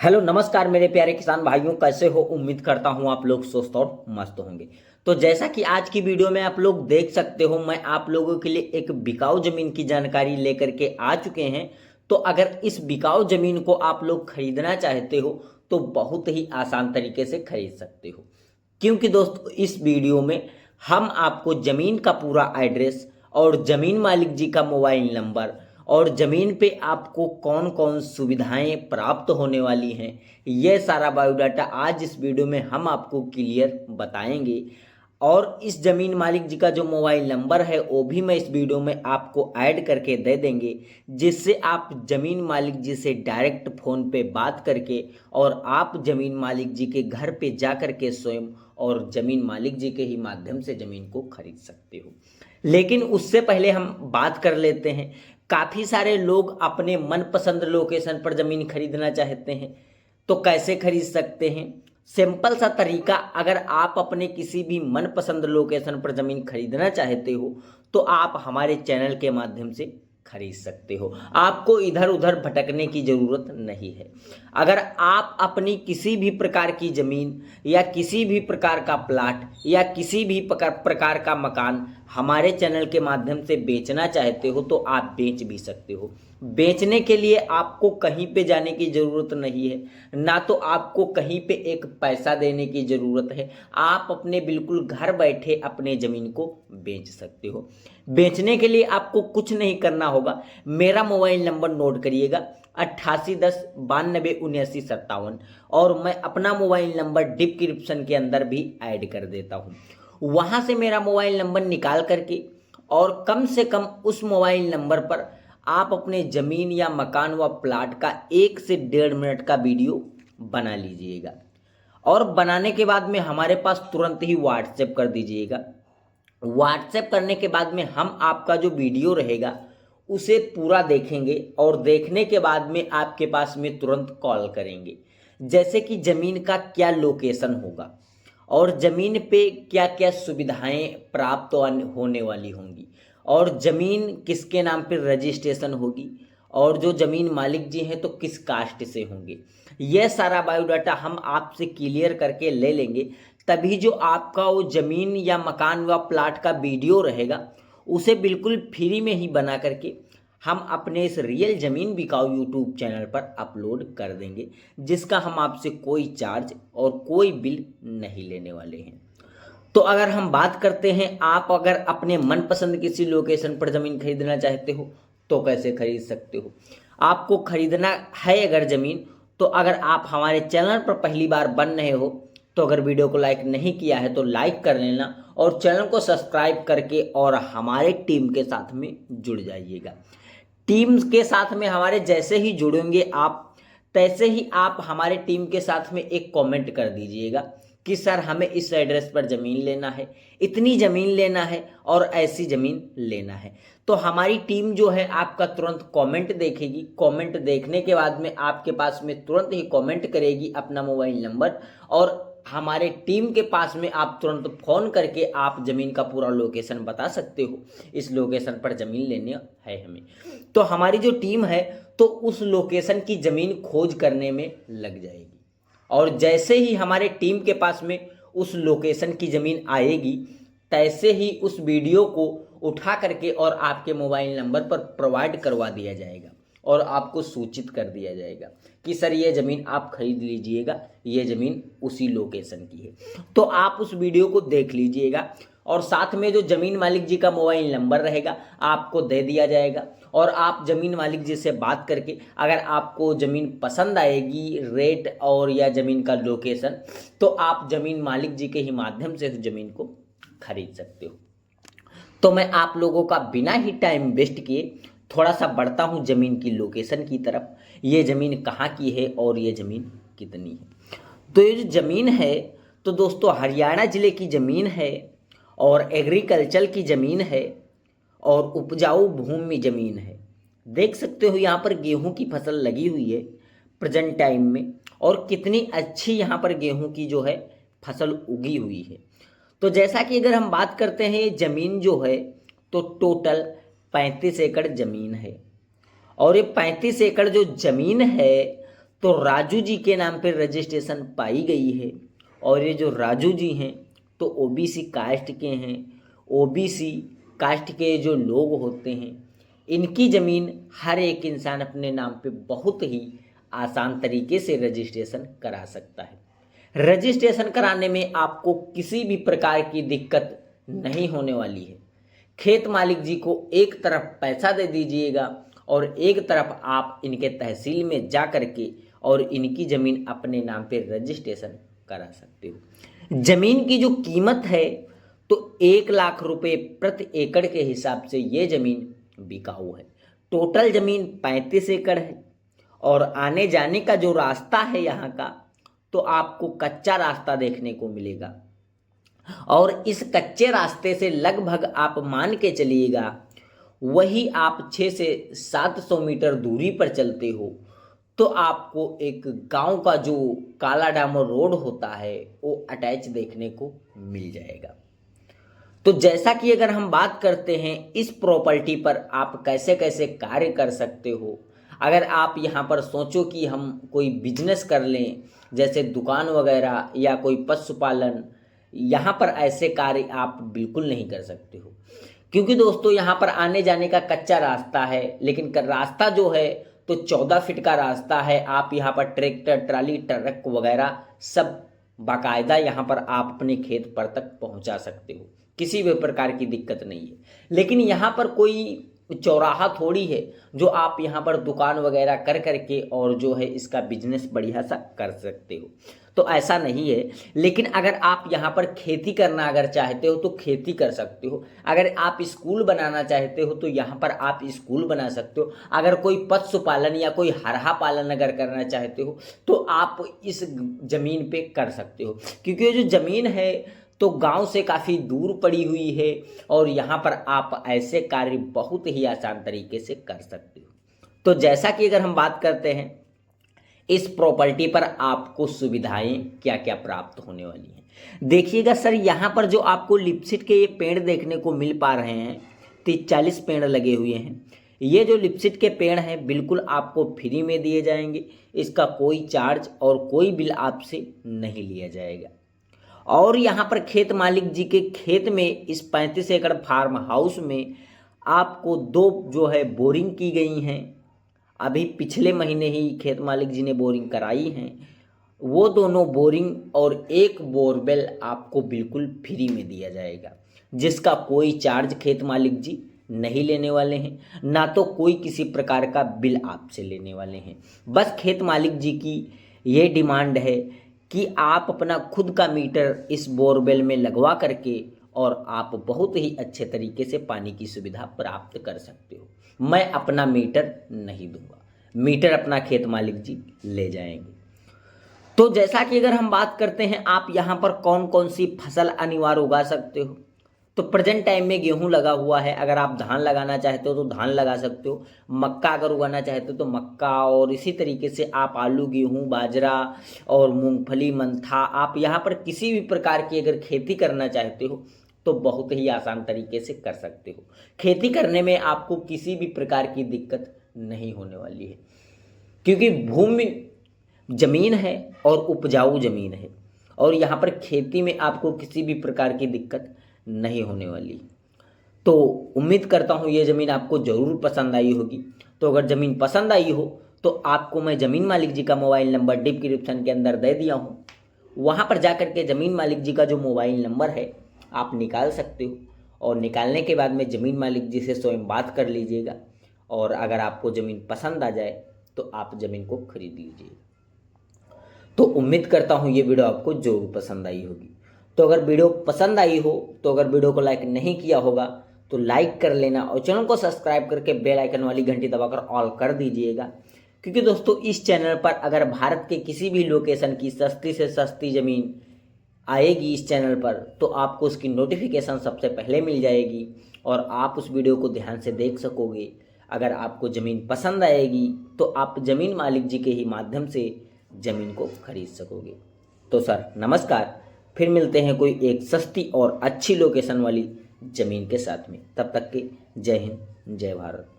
Hello नमस्कार मेरे प्यारे किसान भाइयों, कैसे हो? उम्मीद करता हूँ आप लोग स्वस्थ और मस्त होंगे। तो जैसा कि आज की वीडियो में आप लोग देख सकते हो, मैं आप लोगों के लिए एक बिकाऊ जमीन की जानकारी लेकर के आ चुके हैं। तो अगर इस बिकाऊ जमीन को आप लोग खरीदना चाहते हो तो बहुत ही आसान तरीके से खरीद सकते हो, क्योंकि दोस्तों इस वीडियो में हम आपको ज़मीन का पूरा एड्रेस और ज़मीन मालिक जी का मोबाइल नंबर और ज़मीन पे आपको कौन कौन सुविधाएं प्राप्त होने वाली हैं, ये सारा बायोडाटा आज इस वीडियो में हम आपको क्लियर बताएंगे। और इस ज़मीन मालिक जी का जो मोबाइल नंबर है वो भी मैं इस वीडियो में आपको ऐड करके दे देंगे, जिससे आप ज़मीन मालिक जी से डायरेक्ट फ़ोन पे बात करके और आप ज़मीन मालिक जी के घर पे जा कर के स्वयं और ज़मीन मालिक जी के ही माध्यम से ज़मीन को खरीद सकते हो। लेकिन उससे पहले हम बात कर लेते हैं, काफ़ी सारे लोग अपने मनपसंद लोकेशन पर ज़मीन खरीदना चाहते हैं, तो कैसे खरीद सकते हैं? सिंपल सा तरीका, अगर आप अपने किसी भी मनपसंद लोकेशन पर ज़मीन खरीदना चाहते हो तो आप हमारे चैनल के माध्यम से खरीद सकते हो। आपको इधर उधर भटकने की ज़रूरत नहीं है। अगर आप अपनी किसी भी प्रकार की ज़मीन या किसी भी प्रकार का प्लाट या किसी भी प्रकार का मकान हमारे चैनल के माध्यम से बेचना चाहते हो तो आप बेच भी सकते हो। बेचने के लिए आपको कहीं पे जाने की ज़रूरत नहीं है, ना तो आपको कहीं पे एक पैसा देने की ज़रूरत है। आप अपने बिल्कुल घर बैठे अपने ज़मीन को बेच सकते हो। बेचने के लिए आपको कुछ नहीं करना होगा। मेरा मोबाइल नंबर नोट करिएगा, 8810 92 79 57, और मैं अपना मोबाइल नंबर डिस्क्रिप्शन के अंदर भी ऐड कर देता हूँ। वहाँ से मेरा मोबाइल नंबर निकाल करके और कम से कम उस मोबाइल नंबर पर आप अपने ज़मीन या मकान व प्लाट का 1 से 1.5 मिनट का वीडियो बना लीजिएगा और बनाने के बाद में हमारे पास तुरंत ही व्हाट्सएप कर दीजिएगा। व्हाट्सएप करने के बाद में हम आपका जो वीडियो रहेगा उसे पूरा देखेंगे और देखने के बाद में आपके पास में तुरंत कॉल करेंगे, जैसे कि ज़मीन का क्या लोकेशन होगा और ज़मीन पे क्या क्या सुविधाएं प्राप्त होने वाली होंगी और ज़मीन किसके नाम पे रजिस्ट्रेशन होगी और जो ज़मीन मालिक जी हैं तो किस कास्ट से होंगे। यह सारा बायोडाटा हम आपसे क्लियर करके ले लेंगे, तभी जो आपका वो ज़मीन या मकान व प्लाट का वीडियो रहेगा उसे बिल्कुल फ्री में ही बना करके हम अपने इस रियल ज़मीन बिकाऊ यूट्यूब चैनल पर अपलोड कर देंगे, जिसका हम आपसे कोई चार्ज और कोई बिल नहीं लेने वाले हैं। तो अगर हम बात करते हैं, आप अगर अपने मनपसंद किसी लोकेशन पर ज़मीन खरीदना चाहते हो तो कैसे खरीद सकते हो? आपको खरीदना है अगर ज़मीन, तो अगर आप हमारे चैनल पर पहली बार बन रहे हो तो अगर वीडियो को लाइक नहीं किया है तो लाइक कर लेना और चैनल को सब्सक्राइब करके और हमारे टीम के साथ में जुड़ जाइएगा। टीम के साथ में हमारे जैसे ही जुड़ेंगे आप, तैसे ही आप हमारे टीम के साथ में एक कमेंट कर दीजिएगा कि सर हमें इस एड्रेस पर ज़मीन लेना है, इतनी ज़मीन लेना है और ऐसी ज़मीन लेना है। तो हमारी टीम जो है आपका तुरंत कमेंट देखेगी। कमेंट देखने के बाद में आपके पास में तुरंत ही कमेंट करेगी अपना मोबाइल नंबर और हमारे टीम के पास में आप तुरंत फ़ोन करके आप ज़मीन का पूरा लोकेशन बता सकते हो, इस लोकेशन पर ज़मीन लेनी है हमें। तो हमारी जो टीम है तो उस लोकेशन की ज़मीन खोज करने में लग जाएगी और जैसे ही हमारे टीम के पास में उस लोकेशन की ज़मीन आएगी, तैसे ही उस वीडियो को उठा करके और आपके मोबाइल नंबर पर प्रोवाइड करवा दिया जाएगा और आपको सूचित कर दिया जाएगा कि सर ये ज़मीन आप खरीद लीजिएगा, ये ज़मीन उसी लोकेशन की है। तो आप उस वीडियो को देख लीजिएगा और साथ में जो ज़मीन मालिक जी का मोबाइल नंबर रहेगा आपको दे दिया जाएगा और आप ज़मीन मालिक जी से बात करके अगर आपको ज़मीन पसंद आएगी, रेट और या ज़मीन का लोकेशन, तो आप ज़मीन मालिक जी के ही माध्यम से उस ज़मीन को खरीद सकते हो। तो मैं आप लोगों का बिना ही टाइम वेस्ट किए थोड़ा सा बढ़ता हूँ ज़मीन की लोकेशन की तरफ। ये ज़मीन कहाँ की है और ये ज़मीन कितनी है? तो ये जो ज़मीन है तो दोस्तों हरियाणा ज़िले की ज़मीन है और एग्रीकल्चर की ज़मीन है और उपजाऊ भूमि ज़मीन है। देख सकते हो यहाँ पर गेहूं की फसल लगी हुई है प्रेजेंट टाइम में, और कितनी अच्छी यहाँ पर गेहूं की जो है फसल उगी हुई है। तो जैसा कि अगर हम बात करते हैं, ये ज़मीन जो है तो टोटल 35 एकड़ ज़मीन है और ये 35 एकड़ जो ज़मीन है तो राजू जी के नाम पर रजिस्ट्रेशन पाई गई है। और ये जो राजू जी हैं तो ओबीसी कास्ट के हैं। ओबीसी कास्ट के जो लोग होते हैं इनकी ज़मीन हर एक इंसान अपने नाम पे बहुत ही आसान तरीके से रजिस्ट्रेशन करा सकता है। रजिस्ट्रेशन कराने में आपको किसी भी प्रकार की दिक्कत नहीं होने वाली है। खेत मालिक जी को एक तरफ पैसा दे दीजिएगा और एक तरफ आप इनके तहसील में जा कर के और इनकी ज़मीन अपने नाम पे रजिस्ट्रेशन करा सकते हो। ज़मीन की जो कीमत है तो 1 लाख रुपए प्रति एकड़ के हिसाब से ये ज़मीन बिकाऊ है। टोटल ज़मीन 35 एकड़ है और आने जाने का जो रास्ता है यहाँ का तो आपको कच्चा रास्ता देखने को मिलेगा। और इस कच्चे रास्ते से लगभग आप मान के चलिएगा वही आप 600 से 700 मीटर दूरी पर चलते हो तो आपको एक गांव का जो काला डामर रोड होता है वो अटैच देखने को मिल जाएगा। तो जैसा कि अगर हम बात करते हैं इस प्रॉपर्टी पर आप कैसे कैसे कार्य कर सकते हो, अगर आप यहाँ पर सोचो कि हम कोई बिजनेस कर लें जैसे दुकान वगैरह या कोई पशुपालन, यहाँ पर ऐसे कार्य आप बिल्कुल नहीं कर सकते हो। क्योंकि दोस्तों यहाँ पर आने जाने का कच्चा रास्ता है, लेकिन रास्ता जो है तो 14 फीट का रास्ता है। आप यहाँ पर ट्रैक्टर ट्राली ट्रक वगैरह सब बाकायदा यहाँ पर आप अपने खेत पर तक पहुँचा सकते हो, किसी भी प्रकार की दिक्कत नहीं है। लेकिन यहाँ पर कोई चौराहा थोड़ी है जो आप यहाँ पर दुकान वगैरह कर करके और जो है इसका बिजनेस बढ़िया सा कर सकते हो, तो ऐसा नहीं है। लेकिन अगर आप यहाँ पर खेती करना अगर चाहते हो तो खेती कर सकते हो। अगर आप स्कूल बनाना चाहते हो तो यहाँ पर आप स्कूल बना सकते हो। अगर कोई पशुपालन या कोई हरहा पालन अगर करना चाहते हो तो आप इस ज़मीन पे कर सकते हो। क्योंकि ये जो ज़मीन है तो गांव से काफ़ी दूर पड़ी हुई है और यहाँ पर आप ऐसे कार्य बहुत ही आसान तरीके से कर सकते हो। तो जैसा कि अगर हम बात करते हैं इस प्रॉपर्टी पर आपको सुविधाएं क्या क्या प्राप्त होने वाली हैं, देखिएगा सर, यहाँ पर जो आपको लिपसिट के ये पेड़ देखने को मिल पा रहे हैं 30-40 पेड़ लगे हुए हैं। ये जो लिपसिट के पेड़ हैं बिल्कुल आपको फ्री में दिए जाएंगे, इसका कोई चार्ज और कोई बिल आपसे नहीं लिया जाएगा। और यहाँ पर खेत मालिक जी के खेत में इस 35 एकड़ फार्म हाउस में आपको 2 जो है बोरिंग की गई हैं। अभी पिछले महीने ही खेत मालिक जी ने बोरिंग कराई हैं। वो दोनों बोरिंग और एक बोरवेल आपको बिल्कुल फ्री में दिया जाएगा, जिसका कोई चार्ज खेत मालिक जी नहीं लेने वाले हैं, ना तो कोई किसी प्रकार का बिल आपसे लेने वाले हैं। बस खेत मालिक जी की ये डिमांड है कि आप अपना खुद का मीटर इस बोरवेल में लगवा करके और आप बहुत ही अच्छे तरीके से पानी की सुविधा प्राप्त कर सकते हो। मैं अपना मीटर नहीं दूंगा, मीटर अपना खेत मालिक जी ले जाएंगे। तो जैसा कि अगर हम बात करते हैं आप यहाँ पर कौन कौन सी फसल अनिवार्य उगा सकते हो, तो प्रेजेंट टाइम में गेहूं लगा हुआ है। अगर आप धान लगाना चाहते हो तो धान लगा सकते हो। मक्का अगर उगाना चाहते हो तो मक्का, और इसी तरीके से आप आलू गेहूं बाजरा और मूंगफली मंथा, आप यहाँ पर किसी भी प्रकार की अगर खेती करना चाहते हो तो बहुत ही आसान तरीके से कर सकते हो। खेती करने में आपको किसी भी प्रकार की दिक्कत नहीं होने वाली है, क्योंकि भूमि जमीन है और उपजाऊ जमीन है और यहाँ पर खेती में आपको किसी भी प्रकार की दिक्कत नहीं होने वाली। तो उम्मीद करता हूँ ये ज़मीन आपको ज़रूर पसंद आई होगी। तो अगर ज़मीन पसंद आई हो तो आपको मैं ज़मीन मालिक जी का मोबाइल नंबर डिस्क्रिप्शन के अंदर दे दिया हूँ, वहाँ पर जा कर के ज़मीन मालिक जी का जो मोबाइल नंबर है आप निकाल सकते हो और निकालने के बाद में ज़मीन मालिक जी से स्वयं बात कर लीजिएगा और अगर आपको ज़मीन पसंद आ जाए तो आप ज़मीन को खरीद लीजिए। तो उम्मीद करता हूँ ये वीडियो आपको ज़रूर पसंद आई होगी। तो अगर वीडियो पसंद आई हो तो अगर वीडियो को लाइक नहीं किया होगा तो लाइक कर लेना और चैनल को सब्सक्राइब करके बेल आइकन वाली घंटी दबाकर ऑल कर दीजिएगा। क्योंकि दोस्तों इस चैनल पर अगर भारत के किसी भी लोकेशन की सस्ती से सस्ती ज़मीन आएगी इस चैनल पर तो आपको उसकी नोटिफिकेशन सबसे पहले मिल जाएगी और आप उस वीडियो को ध्यान से देख सकोगे। अगर आपको ज़मीन पसंद आएगी तो आप ज़मीन मालिक जी के ही माध्यम से ज़मीन को खरीद सकोगे। तो सर नमस्कार, फिर मिलते हैं कोई एक सस्ती और अच्छी लोकेशन वाली ज़मीन के साथ में। तब तक के जय हिंद जय भारत।